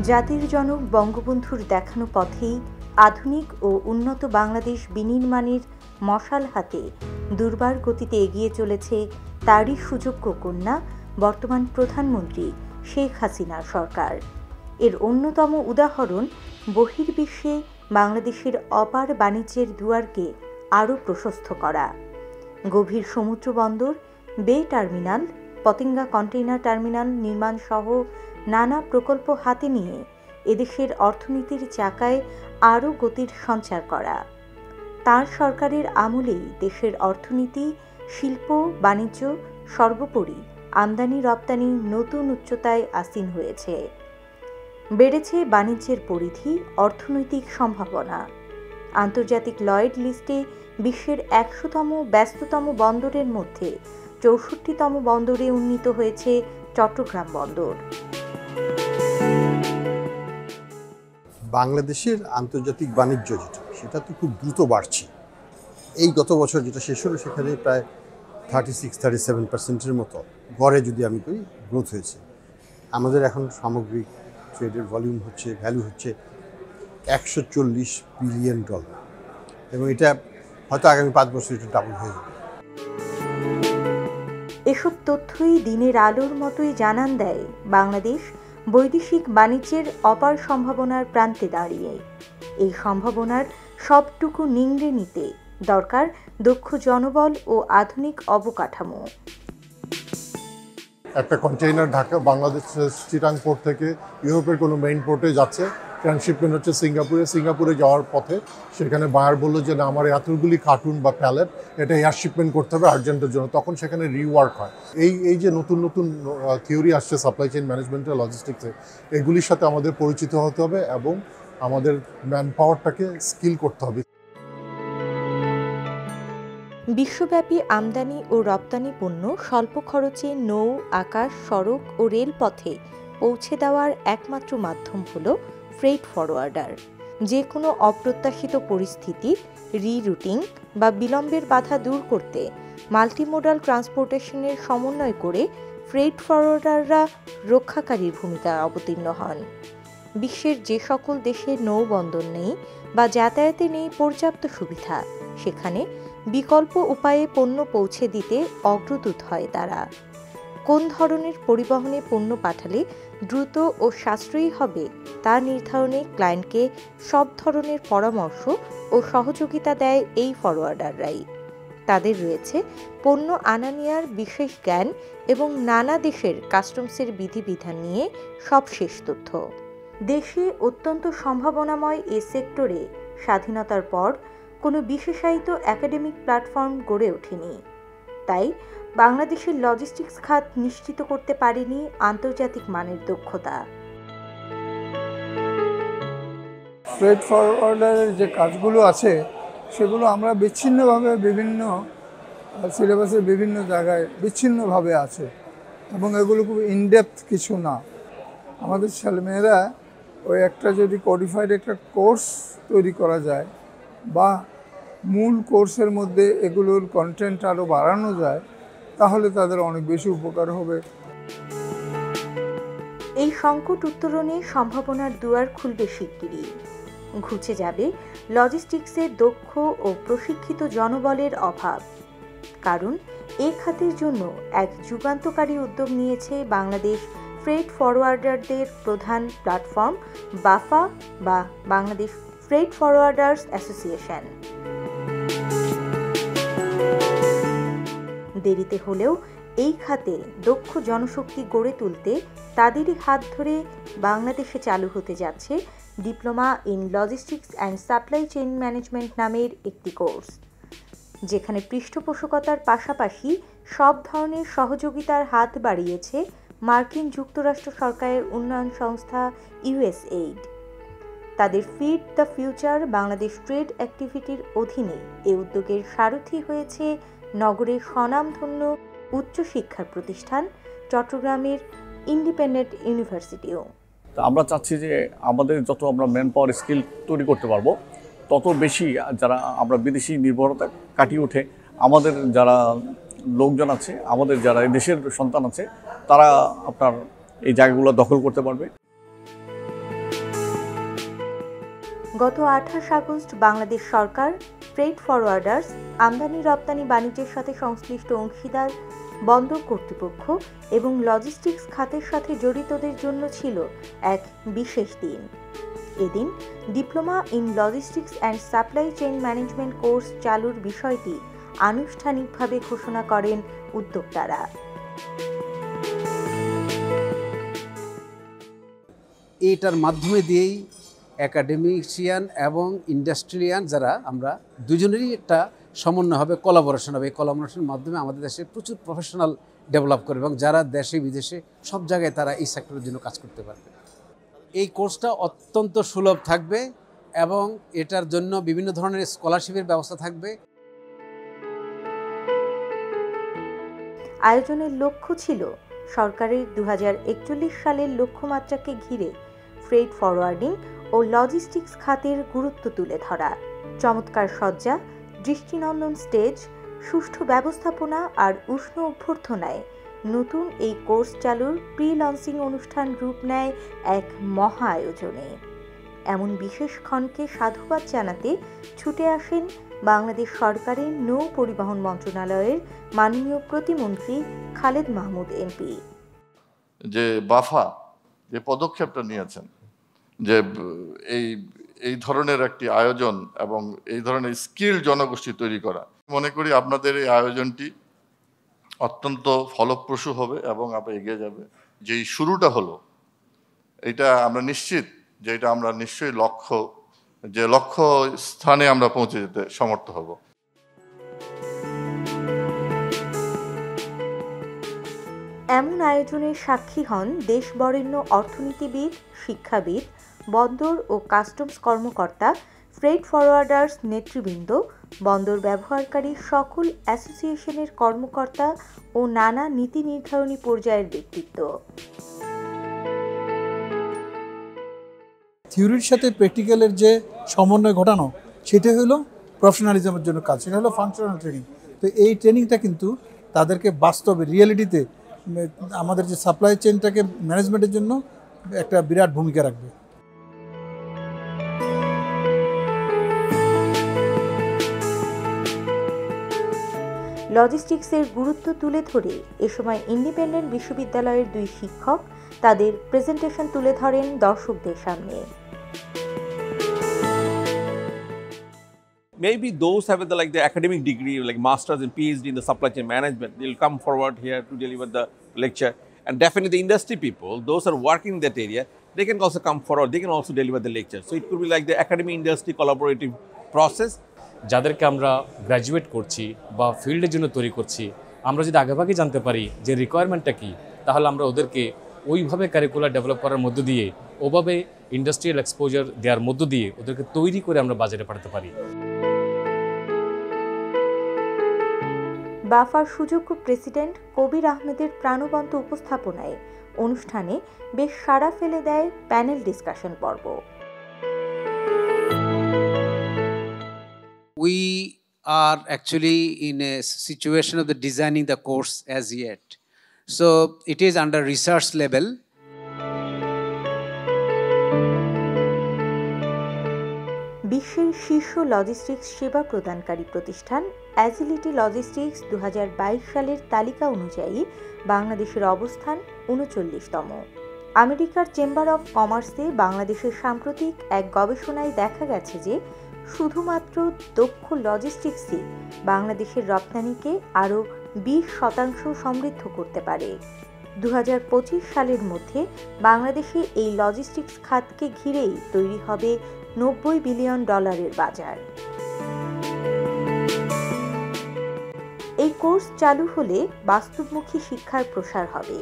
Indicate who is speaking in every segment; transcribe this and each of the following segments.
Speaker 1: জাতির জনক বঙ্গবন্ধুর দেখানো পথেই আধুনিক ও উন্নত বাংলাদেশ বিনির্মাণের মশাল হাতে দুর্বার গতিতে এগিয়ে চলেছে তারই সুযোগ্য কন্যা বর্তমান প্রধানমন্ত্রী শেখ হাসিনা সরকার। এর অন্যতম উদাহরণ বহির্বিশ্বে বাংলাদেশের অপার বাণিজ্যের দুয়ারকে আরও প্রশস্ত করা। গভীর সমুদ্র বন্দর, বে টার্মিনাল, পতেঙ্গা কন্টেইনার টার্মিনাল নির্মাণ সহ নানা প্রকল্প হাতে নিয়ে এদেশের অর্থনীতির চাকায় আরও গতির সঞ্চার করা। তার সরকারের আমলেই দেশের অর্থনীতি, শিল্প, বাণিজ্য, সর্বোপরি আমদানি রপ্তানি নতুন উচ্চতায় আসীন হয়েছে। বেড়েছে বাণিজ্যের পরিধি, অর্থনৈতিক সম্ভাবনা। আন্তর্জাতিক লয়েড লিস্টে বিশ্বের ১০০তম ব্যস্ততম বন্দরের মধ্যে ৬৪তম বন্দরে উন্নীত হয়েছে চট্টগ্রাম বন্দর।
Speaker 2: বাংলাদেশের আন্তর্জাতিক বাণিজ্য সেটা তো খুব দ্রুত বাড়ছে। এই গত বছর যেটা শেষ হলো সেখানে প্রায় 36-37% মতো গড়ে যদি আমি কই গ্রোথ হয়েছে। আমাদের এখন সামগ্রিক ট্রেডের ভলিউম হচ্ছে, ভ্যালু হচ্ছে $140 বিলিয়ন, এবং এটা হয়তো আগামী 5 বছর একটু ডাবল হয়ে যাবে।
Speaker 1: এসব তথ্যই দিনের আলোর মতোই জানান দেয় বাংলাদেশ বৈদেশিক বাণিজ্যের অপার সম্ভাবনার প্রান্তে দাঁড়িয়ে। এই সম্ভাবনার সবটুকু নিংড়ে নিতে দরকার দক্ষ জনবল ও আধুনিক অবকাঠামো।
Speaker 3: একটা কন্টেইনার ঢাকা বাংলাদেশের চিটাং পোর্ট থেকে ইউরোপের কোনো মেইন পোর্টে যাচ্ছে, ট্রান্সশিপমেন্ট হচ্ছে সিঙ্গাপুরে যাওয়ার পথে সেখানে বায়ার বললো যে না, আমার এতগুলি কার্টুন বা প্যালেট এটা এয়ার শিপমেন্ট করতে হবে আর্জেন্টের জন্য। তখন সেখানে রিওয়ার্ক হয়। এই যে নতুন নতুন থিওরি আসছে সাপ্লাই চেইন ম্যানেজমেন্টে, লজিস্টিক্সে, এগুলির সাথে আমাদের পরিচিত হতে হবে এবং আমাদের ম্যান পাওয়ারটাকে স্কিল করতে হবে।
Speaker 1: বিশ্বব্যাপী আমদানি ও রপ্তানি পণ্য স্বল্প খরচে নৌ, আকাশ, সড়ক ও রেলপথে পৌঁছে দেওয়ার একমাত্র মাধ্যম হল ফ্রেট ফরওয়ার্ডার। যে কোনো অপ্রত্যাশিত পরিস্থিতি, রিরুটিং বা বিলম্বের বাধা দূর করতে মাল্টিমোডাল ট্রান্সপোর্টেশনের সমন্বয় করে ফ্রেট ফরওয়ার্ডাররা রক্ষাকারীর ভূমিকায় অবতীর্ণ হন। বিশ্বের যে সকল দেশে নৌবন্দর নেই বা যাতায়াতে নেই পর্যাপ্ত সুবিধা, সেখানে বিকল্প উপায়ে পণ্য পৌঁছে দিতে অগ্রদূত হয় তারা। কোন ধরনের পরিবহনে পণ্য পাঠালে দ্রুত ও সাশ্রয়ী হবে তা নির্ধারণে ক্লায়েন্টকে সব ধরনের পরামর্শ ও সহযোগিতা দেয় এই ফরওয়ার্ডাররাই। তাদের রয়েছে পণ্য আনা নেয়ার বিশেষ জ্ঞান এবং নানা দেশের কাস্টমসের বিধিবিধান নিয়ে সবশেষ তথ্য। দেশে অত্যন্ত সম্ভাবনাময় এ সেক্টরে স্বাধীনতার পর কোনো বিশেষায়িত একাডেমিক প্ল্যাটফর্ম গড়ে ওঠেনি। তাই বাংলাদেশের লজিস্টিক্স খাত নিশ্চিত করতে পারেনি আন্তর্জাতিক মানের দক্ষতা।
Speaker 4: ফ্রেট ফরওয়ার্ডারের যে কাজগুলো আছে সেগুলো আমরা বিচ্ছিন্নভাবে বিভিন্ন সিলেবাসের বিভিন্ন জায়গায় বিচ্ছিন্নভাবে আছে এবং এগুলো খুব ইনডেপথ কিছু না। আমাদের ছেলেমেয়েরা ওই একটা যদি কোডিফাইড একটা কোর্স তৈরি করা যায় বা মূল কোর্সের মধ্যে এগুলোর কন্টেন্ট আরও বাড়ানো যায়, তাহলে তাদের অনেক বেশি উপকার হবে।
Speaker 1: এই সংকট উত্তরণে সম্ভাবনার দুয়ার খুলবে শিগগিরই। ঘুচে যাবে লজিস্টিক্সের দক্ষ ও প্রশিক্ষিত জনবলের অভাব। কারণ এ খাতের জন্য এক যুগান্তকারী উদ্যোগ নিয়েছে বাংলাদেশ ফ্রেট ফরওয়ার্ডারদের প্রধান প্ল্যাটফর্ম বাফা বা বাংলাদেশ ফ্রেট ফরওয়ার্ডার্স অ্যাসোসিয়েশন। দেরিতে হলেও এই খাতে দক্ষ জনশক্তি গড়ে তুলতে তাদেরই হাত ধরে বাংলাদেশে চালু হতে যাচ্ছে diploma in logistics and supply chain management নামের একটি কোর্স, যেখানে পৃষ্ঠপোষকতার পাশাপাশি সব ধরনের সহযোগিতার হাত বাড়িয়েছে মার্কিন যুক্তরাষ্ট্র সরকারের উন্নয়ন সংস্থা USAID। তাদের feed the future Bangladesh trade অ্যাক্টিভিটির অধীনে এ উদ্যোগের সারথি হয়েছে নগরের স্বনামধন্য উচ্চশিক্ষার প্রতিষ্ঠান চট্টগ্রামের ইন্ডিপেন্ডেন্ট ইউনিভার্সিটিও।
Speaker 5: আমরা চাচ্ছি যে আমাদের যত আমরা ম্যান পাওয়ার স্কিল তৈরি করতে পারবো, তত বেশি যারা আমরা বিদেশি নির্ভরতা কাটিয়ে উঠে আমাদের যারা লোকজন আছে, আমাদের যারা দেশের সন্তান আছে, তারা আপনার এই জায়গাগুলো দখল করতে পারবে।
Speaker 1: গত 28 আগস্ট বাংলাদেশ সরকার ফ্রেট ফরওয়ার্ডার্স, আমদানি রপ্তানি বাণিজ্যের সাথে সংশ্লিষ্ট অংশীদার, বন্দর কর্তৃপক্ষ এবং লজিস্টিক্স খাতের সাথে জড়িতদের জন্য ছিল এক বিশেষ দিন। এদিন diploma in logistics and supply chain management course চালুর বিষয়টি আনুষ্ঠানিকভাবে ঘোষণা করেন উদ্যোক্তারা।
Speaker 6: এইটার মাধ্যমে দিয়েই একাডেমিশিয়ান এবং ইন্ডাস্ট্রিয়ান যারা আমরা দুজনেরই একটা সমন্বয় হবে, কোলাবোরেশন হবে। এই কোলাবোরেশনের মাধ্যমে আমাদের দেশে প্রচুর প্রফেশনাল ডেভেলপ করবে এবং যারা দেশে বিদেশে সব জায়গায় তারা এই সেক্টরের জন্য কাজ করতে পারবে। এই কোর্সটা অত্যন্ত সুলভ থাকবে এবং এটার জন্য বিভিন্ন ধরনের স্কলারশিপের ব্যবস্থা থাকবে।
Speaker 1: আয়োজনের লক্ষ্য ছিল সরকারের 2041 সালের লক্ষ্যমাত্রাকে ঘিরে ফ্রেট ফরওয়ার্ডিং ও লজিস্টিক্স খাতের গুরুত্ব তুলে ধরা। চমৎকার সজ্জা, দৃষ্টিনন্দন স্টেজ, সুষ্ঠু ব্যবস্থাপনা আর উষ্ণ অভ্যর্থনায় নতুন এই কোর্স চালুর প্রি লঞ্চিং অনুষ্ঠান রূপ নেয় এক মহা আয়োজনে। এমন বিশেষ ক্ষণকে সাধুবাদ জানাতে ছুটে আসেন বাংলাদেশ সরকারের নৌ পরিবহন মন্ত্রণালয়ের মাননীয় প্রতিমন্ত্রী খালেদ মাহমুদ এমপি।
Speaker 7: যে বাফা যে পদক্ষেপটা নিয়েছেন, যে এই ধরনের একটি আয়োজন এবং এই ধরনের স্কিল জনগোষ্ঠী তৈরি করা, মনে করি আপনাদের এই আয়োজনটি অত্যন্ত ফলপ্রসূ হবে এবং আপনার এগিয়ে যাবে। যেই শুরুটা হলো, এটা আমরা নিশ্চিত যে এটা আমরা নিশ্চয়ই লক্ষ্য স্থানে আমরা পৌঁছে যেতে সমর্থ হব।
Speaker 1: এমন আয়োজনের সাক্ষী হন দেশ বরেণ্য অর্থনীতিবিদ, শিক্ষাবিদ, বন্দর ও কাস্টমস কর্মকর্তা, ফ্রেট ফরওয়ার্ডার্স নেতৃবৃন্দ, বন্দর ব্যবহারকারী সকল অ্যাসোসিয়েশনের কর্মকর্তা ও নানা নীতি নির্ধারণী পর্যায়ের ব্যক্তিত্ব।
Speaker 8: থিওরির সাথে প্র্যাকটিক্যালের যে সমন্বয় ঘটানো, সেটা হলো প্রফেশনালিজমের জন্য কাজ, সেটা হলো ফাংশনাল ট্রেনিং। তো এই ট্রেনিংটা কিন্তু তাদেরকে বাস্তবে রিয়েলিটিতে আমাদের যে সাপ্লাই চেইনটাকে ম্যানেজমেন্টের জন্য একটা বিরাট ভূমিকা রাখবে।
Speaker 1: লজিস্টিক্সের গুরুত্ব তুলে ধরে এ সময় ইন্ডিপেন্ডেন্ট বিশ্ববিদ্যালয়ের 2 শিক্ষক তাদের প্রেজেন্টেশন তুলে ধরেন দর্শকদের সামনে।
Speaker 9: Maybe those have the academic degree, like masters and PhD in the supply chain management, they'll come forward here to deliver the lecture. And definitely the industry people, those who are working in that area, they can also come forward, they can also deliver the lecture. So it could be like the academy industry collaborative process.
Speaker 10: যাদেরকে আমরা graduate করছি বা ফিল্ডের জন্য তৈরি করছি, আমরা যদি আগেভাগে জানতে পারি যে রিকোয়ারমেন্টটা কী, তাহলে আমরা ওদেরকে ওইভাবে কারিকুলার ডেভেলপ করার মধ্য দিয়ে, ওভাবে ইন্ডাস্ট্রিয়াল এক্সপোজার দেওয়ার মধ্য দিয়ে ওদেরকে তৈরি করে আমরা বাজারে পাঠাতে পারি।
Speaker 1: বাফার সুযোগ্য প্রেসিডেন্ট কবির আহমেদের প্রাণবন্ত উপস্থাপনায় অনুষ্ঠানে বেশ সাড়া ফেলে দেয় প্যানেল ডিসকাশন পর্ব।
Speaker 6: We are actually in a situation of the designing the course as yet. So it is under research level.
Speaker 1: বিশ্বের শীর্ষ লজিস্টিক্স সেবা প্রদানকারী প্রতিষ্ঠান অ্যাজিলিটি লজিস্টিক্স 2022 সালের তালিকা অনুযায়ী বাংলাদেশের অবস্থান 39তম। আমেরিকার চেম্বার অফ কমার্সে বাংলাদেশের সাম্প্রতিক এক গবেষণায় দেখা গেছে যে শুধুমাত্র দক্ষ লজিস্টিক্সই বাংলাদেশের রপ্তানিকে আরও 20% সমৃদ্ধ করতে পারে। 2025 সালের মধ্যে বাংলাদেশে এই লজিস্টিক্স খাতকে ঘিরেই তৈরি হবে $90 বিলিয়ন বাজার। এই কোর্স চালু হলে বাস্তবমুখী শিক্ষার প্রসার হবে,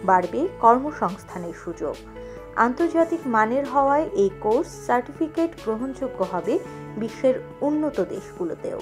Speaker 1: বাড়বে কর্মসংস্থানের সুযোগ। আন্তর্জাতিক মানের হওয়ায় এই কোর্স সার্টিফিকেট গ্রহণযোগ্য হবে বিশ্বের উন্নত দেশগুলোতেও।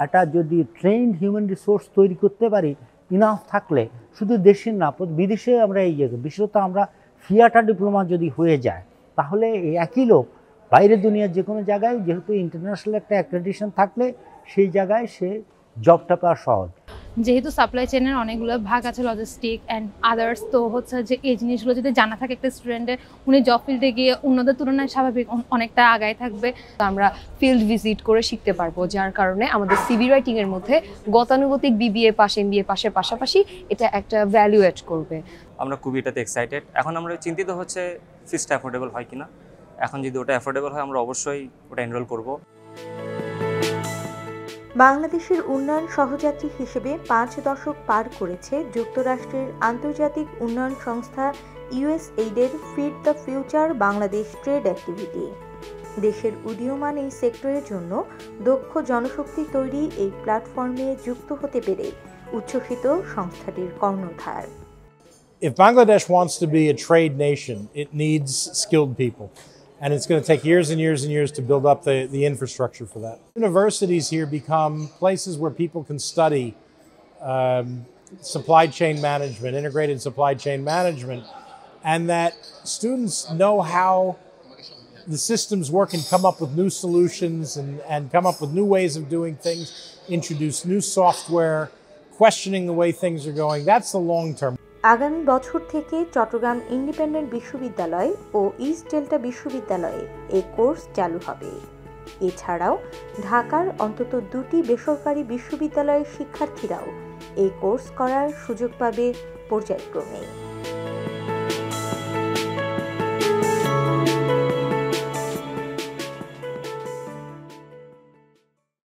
Speaker 11: এটা যদি ট্রেন্ড হিউম্যান রিসোর্স তৈরি করতে পারি ইনাফ থাকলে, শুধু দেশের না বিদেশে আমরা এই জায়গায় বিশেষত আমরা থিয়েটার ডিপ্লোমা যদি হয়ে যায়, তাহলে এই একই লোক বাইরের দুনিয়ার যে কোনো জায়গায়, যেহেতু ইন্টারন্যাশনাল একটা অ্যাক্রেডিটেশন থাকলে সেই জায়গায় সে জবটা পাওয়া সহজ।
Speaker 12: যেহেতু সাপ্লাই চেনের অনেকগুলো ভাগ আছে, লজিস্টিক অ্যান্ড আদার্স, তো হচ্ছে যে এই জিনিসগুলো যদি জানা থাকে একটা স্টুডেন্টের, উনি জব ফিল্ডে গিয়ে অন্যদের তুলনায় স্বাভাবিক অনেকটা আগায় থাকবে।
Speaker 13: আমরা ফিল্ড ভিজিট করে শিখতে পারবো, যার কারণে আমাদের সিভি রাইটিংয়ের মধ্যে গতানুগতিক বিবিএ পাস এমবিএ পাশের পাশাপাশি এটা একটা ভ্যালু অ্যাড করবে।
Speaker 14: আমরা খুবই এটাতে এক্সাইটেড। এখন আমরা চিন্তিত হচ্ছে ফিসটা অ্যাফোর্ডেবল হয় কিনা। এখন যদি ওটা অ্যাফোর্ডেবল হয় আমরা অবশ্যই ওটা এনরোল করব।
Speaker 1: বাংলাদেশের উন্নয়ন সহযাত্রী হিসেবে 5 দশক পার করেছে যুক্তরাষ্ট্রের আন্তর্জাতিক উন্নয়ন সংস্থা ইউএসএইডের feed the future Bangladesh trade activity. দেশের উদীয়মান এই সেক্টরের জন্য দক্ষ জনশক্তি তৈরি এই প্ল্যাটফর্মে যুক্ত হতে পেরে উচ্ছ্বসিত সংস্থাটির কর্ণধার।
Speaker 15: If Bangladesh wants to be a trade nation, it needs skilled people. And it's going to take years and years and years to build up the infrastructure for that. Universities here become places where people can study supply chain management, integrated supply chain management, and that students know how the systems work and come up with new solutions and come up with new ways of doing things, introduce new software, questioning the way things are going. That's the long term.
Speaker 1: আগামী বছর থেকে Chittagong independent বিশ্ববিদ্যালয় ও east delta বিশ্ববিদ্যালয়ে এই course চালু হবে। এছাড়াও ঢাকার অন্তত 2টি বেসরকারি বিশ্ববিদ্যালয়ের শিক্ষার্থীরাও এই কোর্স করার সুযোগ পাবে পর্যায়ক্রমে।